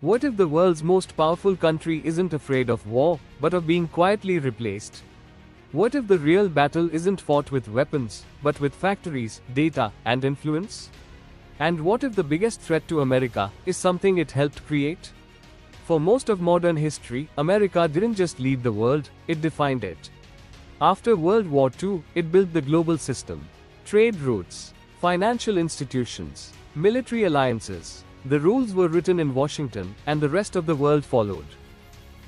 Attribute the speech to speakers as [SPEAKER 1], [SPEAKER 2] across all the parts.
[SPEAKER 1] What if the world's most powerful country isn't afraid of war, but of being quietly replaced? What if the real battle isn't fought with weapons, but with factories, data, and influence? And what if the biggest threat to America is something it helped create? For most of modern history, America didn't just lead the world, it defined it. After World War II, it built the global system. Trade routes, financial institutions, military alliances. The rules were written in Washington, and the rest of the world followed.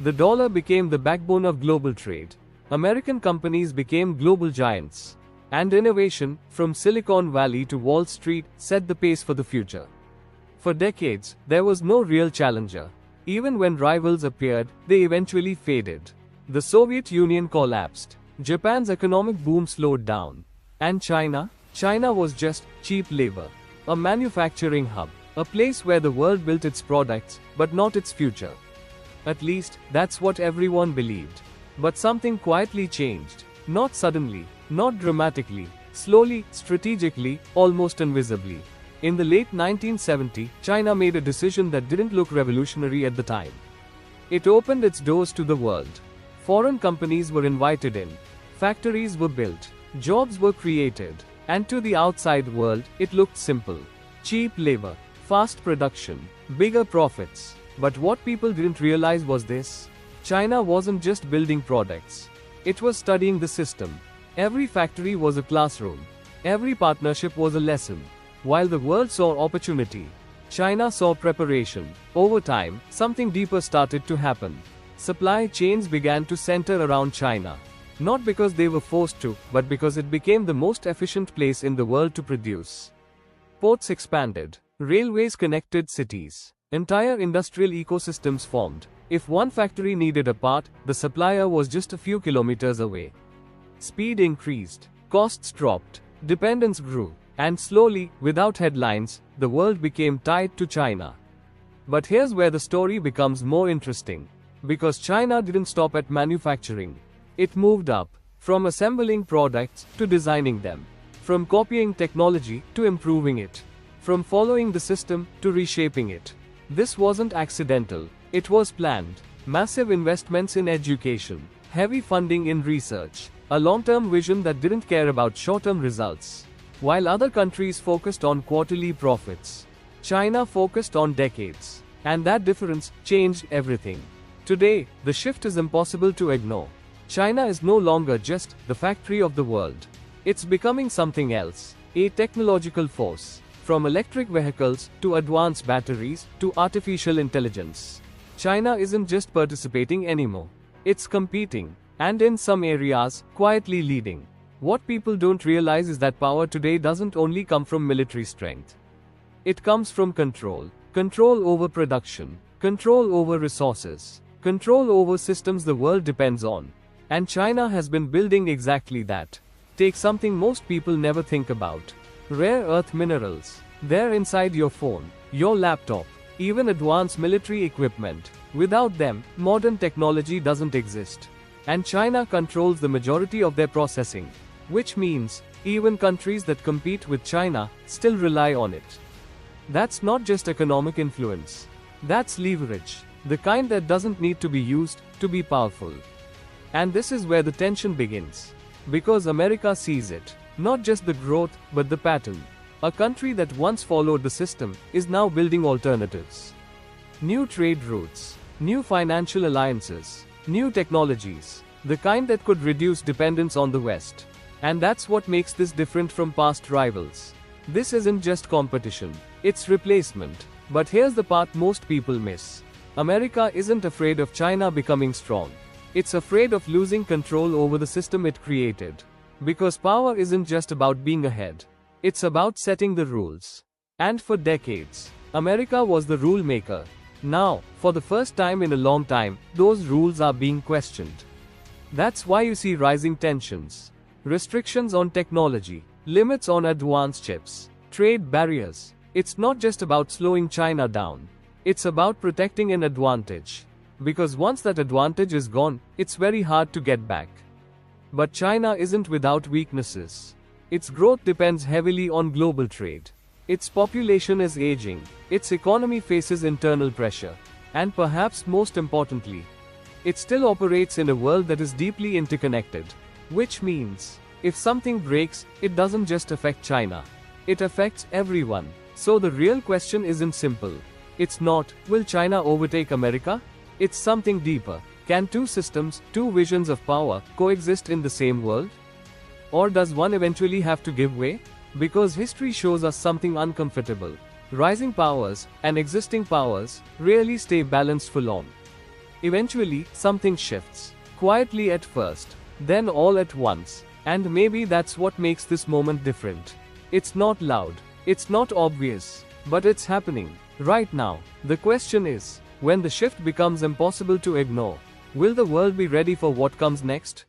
[SPEAKER 1] The dollar became the backbone of global trade. American companies became global giants. And innovation, from Silicon Valley to Wall Street, set the pace for the future. For decades, there was no real challenger. Even when rivals appeared, they eventually faded. The Soviet Union collapsed. Japan's economic boom slowed down. And China? China was just cheap labor. A manufacturing hub. A place where the world built its products, but not its future. At least, that's what everyone believed. But something quietly changed. Not suddenly, not dramatically, slowly, strategically, almost invisibly. In the late 1970s, China made a decision that didn't look revolutionary at the time. It opened its doors to the world. Foreign companies were invited in. Factories were built. Jobs were created. And to the outside world, it looked simple. Cheap labor. Fast production, bigger profits. But what people didn't realize was this. China wasn't just building products. It was studying the system. Every factory was a classroom. Every partnership was a lesson. While the world saw opportunity, China saw preparation. Over time, something deeper started to happen. Supply chains began to center around China. Not because they were forced to, but because it became the most efficient place in the world to produce. Ports expanded. Railways connected cities. Entire industrial ecosystems formed. If one factory needed a part, the supplier was just a few kilometers away. Speed increased. Costs dropped. Dependence grew. And slowly, without headlines, the world became tied to China. But here's where the story becomes more interesting. Because China didn't stop at manufacturing. It moved up. From assembling products to designing them. From copying technology to improving it. From following the system to reshaping it. This wasn't accidental. It was planned. Massive investments in education. Heavy funding in research. A long-term vision that didn't care about short-term results. While other countries focused on quarterly profits, China focused on decades. And that difference changed everything. Today, the shift is impossible to ignore. China is no longer just the factory of the world. It's becoming something else. A technological force. From electric vehicles, to advanced batteries, to artificial intelligence. China isn't just participating anymore. It's competing. And in some areas, quietly leading. What people don't realize is that power today doesn't only come from military strength. It comes from control. Control over production. Control over resources. Control over systems the world depends on. And China has been building exactly that. Take something most people never think about. Rare earth minerals. They're inside your phone, your laptop, even advanced military equipment. Without them, modern technology doesn't exist. And China controls the majority of their processing. Which means, even countries that compete with China still rely on it. That's not just economic influence. That's leverage. The kind that doesn't need to be used to be powerful. And this is where the tension begins. Because America sees it. Not just the growth, but the pattern. A country that once followed the system is now building alternatives. New trade routes. New financial alliances. New technologies. The kind that could reduce dependence on the West. And that's what makes this different from past rivals. This isn't just competition. It's replacement. But here's the part most people miss. America isn't afraid of China becoming strong. It's afraid of losing control over the system it created. Because power isn't just about being ahead. It's about setting the rules. And for decades, America was the rule maker. Now, for the first time in a long time, those rules are being questioned. That's why you see rising tensions. Restrictions on technology, limits on advanced chips, trade barriers. It's not just about slowing China down. It's about protecting an advantage. Because once that advantage is gone, it's very hard to get back. But China isn't without weaknesses. Its growth depends heavily on global trade. Its population is aging. Its economy faces internal pressure. And perhaps most importantly, it still operates in a world that is deeply interconnected. Which means, if something breaks, it doesn't just affect China. It affects everyone. So the real question isn't simple. It's not, will China overtake America? It's something deeper. Can two systems, two visions of power, coexist in the same world? Or does one eventually have to give way? Because history shows us something uncomfortable. Rising powers and existing powers rarely stay balanced for long. Eventually, something shifts. Quietly at first, then all at once. And maybe that's what makes this moment different. It's not loud. It's not obvious. But it's happening. Right now. The question is, when the shift becomes impossible to ignore, will the world be ready for what comes next?